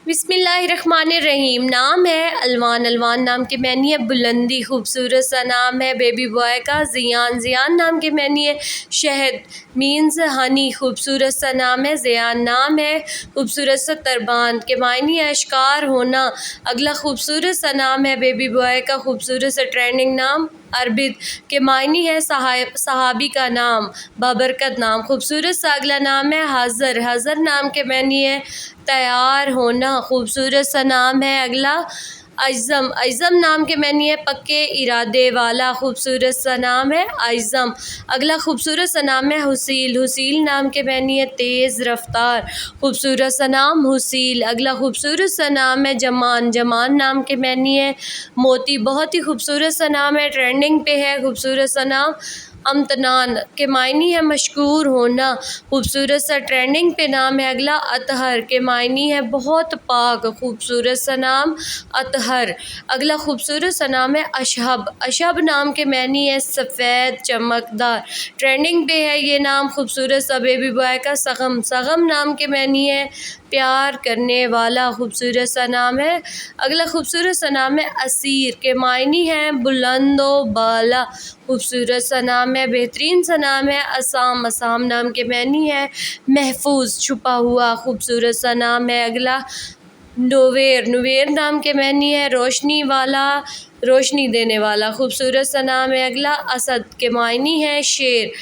बिस्मिल्लाहिर्रहमानिर्रहीम। नाम है अलवान। अलवान नाम के मैनी है बुलंदी, खूबसूरत सा नाम है बेबी बॉय का। ज़ियान, ज़ियान नाम के मैनी है शहद, मीन्स हनी, खूबसूरत सा नाम है। ज़ियान नाम है खूबसूरत सा तरबान के मायनी है अशकार होना। अगला खूबसूरत सा नाम है बेबी बॉय का, खूबसूरत सा ट्रेंडिंग नाम अरबिद के मायनी है सहाबी का नाम, बाबरकत नाम। खूबसूरत सा अगला नाम है हज़र। हज़र नाम के मैनी है तैयार होना, खूबसूरत सा नाम है अगला अज़म। अज़म नाम के मैनी है पक्के इरादे वाला, खूबसूरत सा नाम है अज़म। अगला खूबसूरत सा नाम है हुसील। हुसील नाम के मैनी है तेज़ रफ्तार, खूबसूरत सा नाम हुसील। अगला खूबसूरत सा नाम है जमान। जमान नाम के मैनी है मोती, बहुत ही खूबसूरत सा नाम है, ट्रेंडिंग पे है खूबसूरत सा नाम। अमतनान के मायनी है मशकूर होना, खूबसूरत सा ट्रेंडिंग पे नाम है अगला अतहर के मायनी है बहुत पाक, खूबसूरत सा नाम अतहर। अगला खूबसूरत सा नाम है अशहब। अशहब नाम के मैनी है सफ़ेद चमकदार, ट्रेंडिंग पे है ये नाम खूबसूरत सा बेबी बॉय का। सगम। सगम नाम के मैनी है प्यार करने वाला, खूबसूरत सा नाम है। अगला खूबसूरत सा नाम है असीर के मायनी है बुलंदो बाला, खूबसूरत सा नाम है, बेहतरीन सा नाम है असाम। असाम नाम के मैनी है महफूज, छुपा हुआ, खूबसूरत सा नाम है अगला नुवेर। नुवेर नाम के मैनी है रोशनी वाला, रोशनी देने वाला, खूबसूरत सा नाम है अगला असद के मायनी है शेर,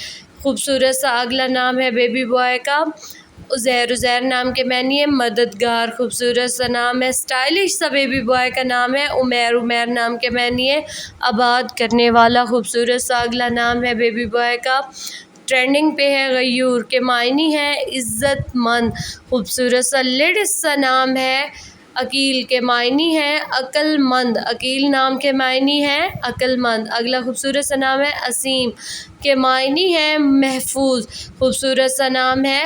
खूबसूरत सा अगला नाम है बेबी बॉय का उज़ैर। उज़ैर नाम के मैनी है मददगार, खूबसूरत सा नाम है। स्टाइलिश सा बेबी बॉय का नाम है उमैर। उमैर नाम के मैनी है आबाद करने वाला, खूबसूरत सा अगला नाम है बेबी बॉय का, ट्रेंडिंग पे है गयूर के मायनी है इज़्ज़तमंद, खूबसूरत सा। लेटेस्ट सा नाम है अकील के मायनी है अक्लमंद। अकील नाम के मायनी है अक्लमंद। अगला खूबसूरत सा नाम है असीम के मायनी है महफूज, खूबसूरत सा नाम है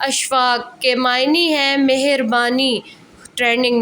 अशफाक के मायनी है मेहरबानी, ट्रेंडिंग